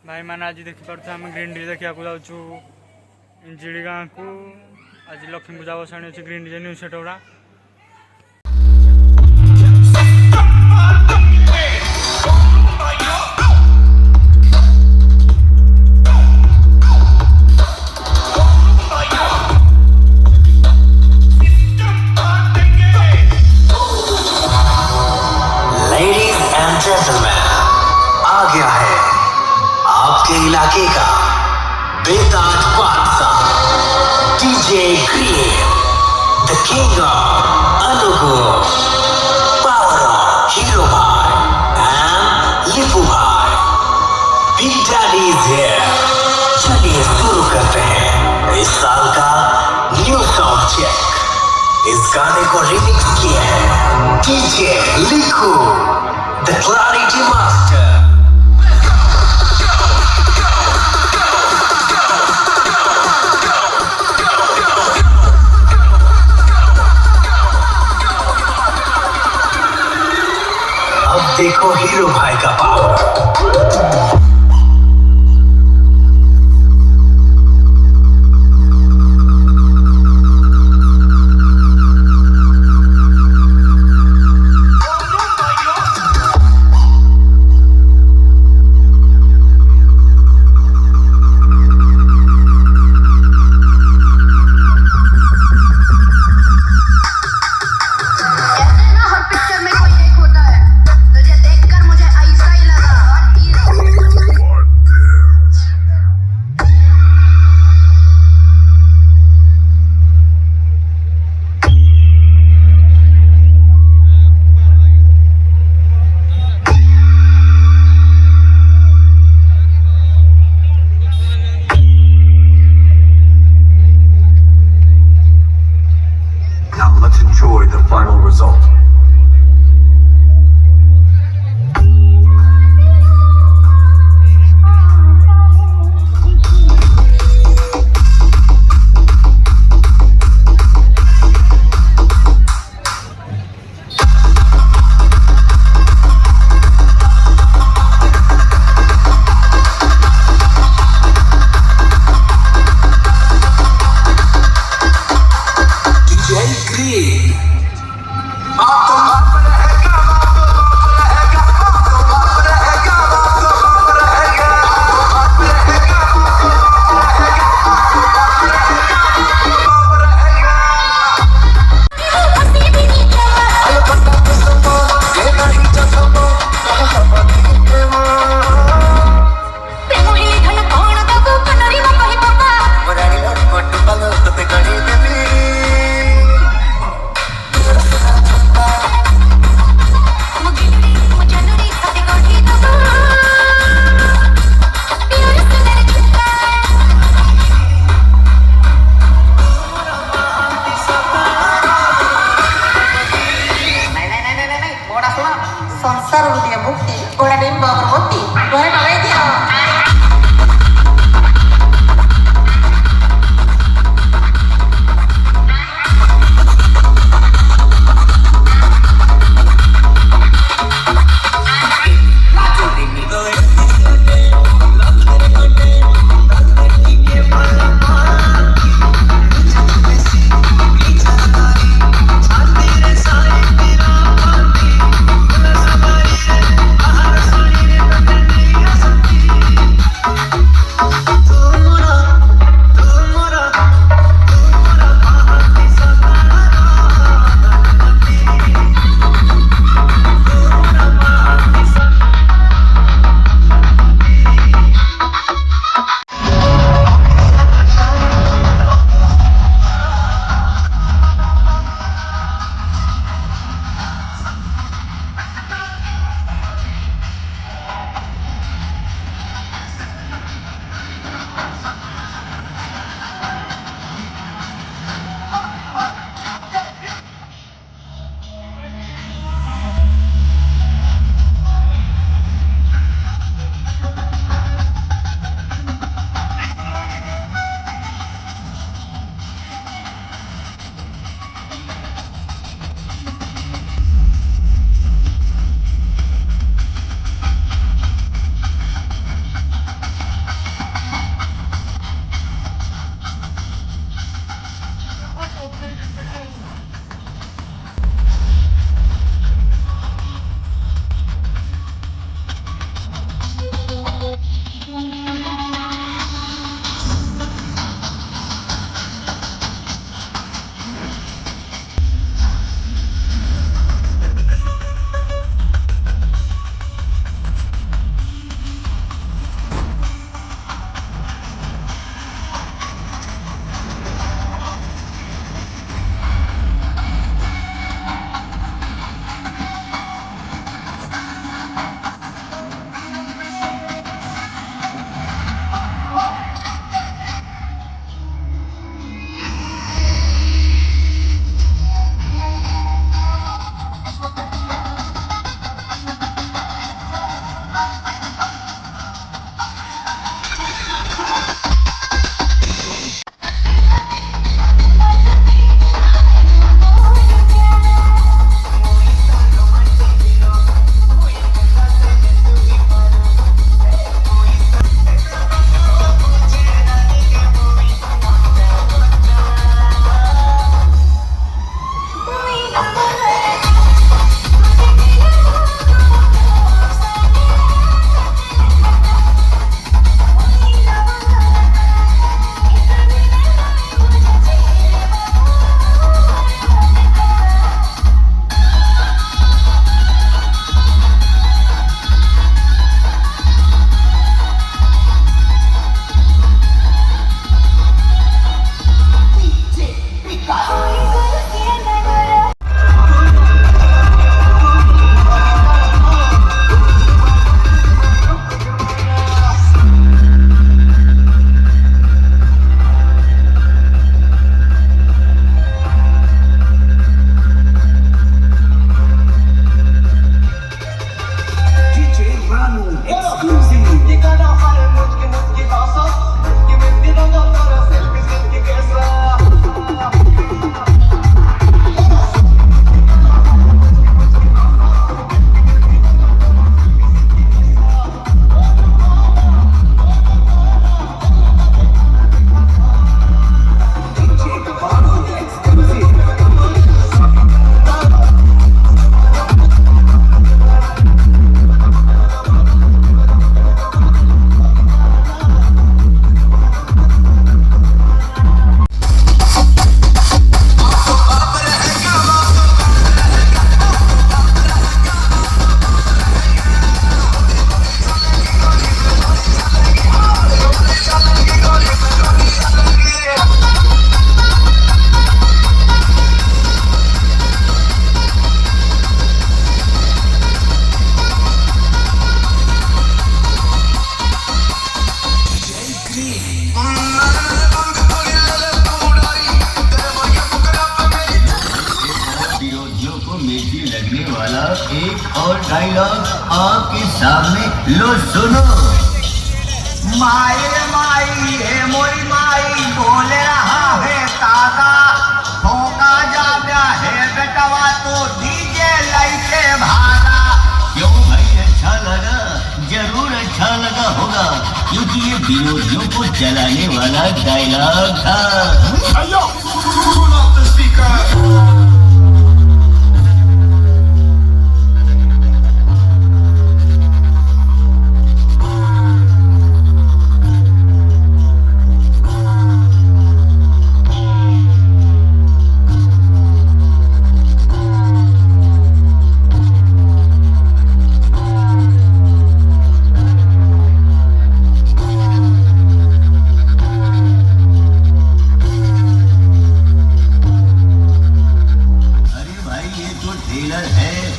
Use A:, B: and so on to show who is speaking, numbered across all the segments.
A: भाई मैंने आज देखिपे आम ग्रीन टी देखा जाऊँ इंजिड़ी गाँव को। आज लक्ष्मी पूजा भसाणी अच्छे ग्रीन टी न्यूज सेट गुड़ा
B: इलाके का बेताज बादशाह DJ green the king of अनुगो पावर ऑफ हीरो भाई एंड लिपू भाई बिग डैडी इज हियर। चलिए शुरू करते हैं इस साल का न्यू साउंड चेक। इस गाने को रिमिक्स किया है डीजे लिखू द क्लैरिटी मास्टर। देखो हीरो भाई का power. Enjoy the final result.
C: सामने लो सुनो। माई रे माई हे मोरी माई बोल रहा है दादा, होगा जागा है बेटवा तो डीजे लाइटे भागा। क्यों भाई अच्छा लगा? जरूर अच्छा लगा होगा, क्योंकि ये विरोधियों को जलाने वाला डायलॉग था।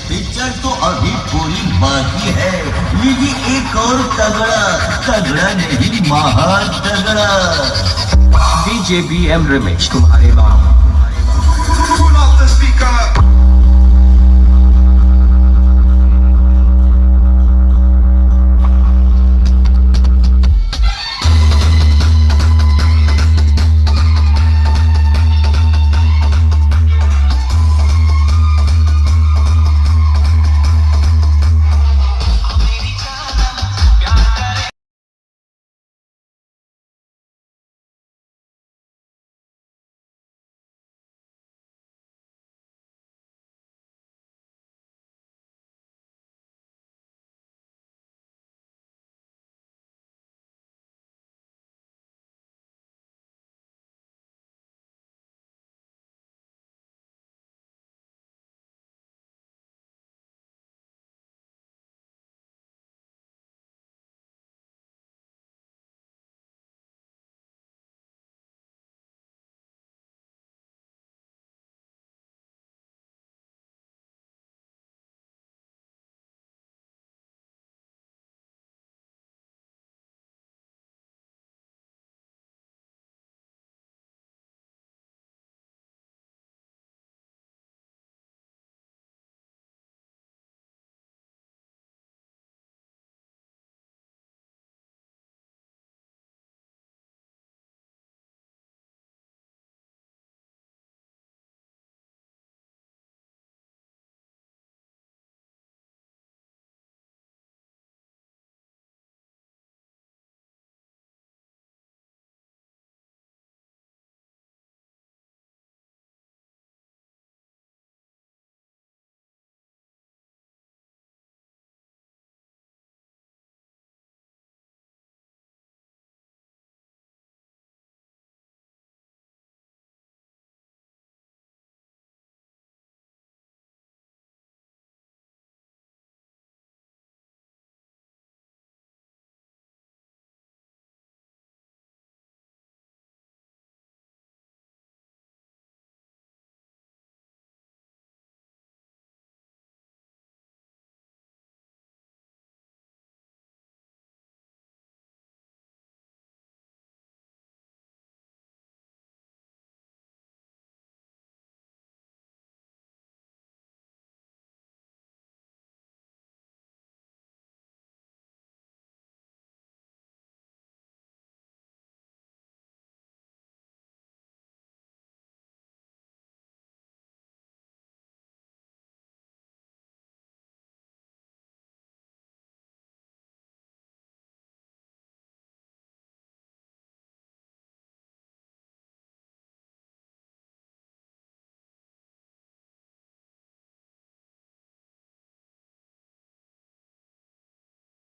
C: पिक्चर तो अभी पूरी बाकी है, लीजिए एक और तगड़ा नहीं महा तगड़ा।
B: DJ BM Remix तुम्हारे बाप।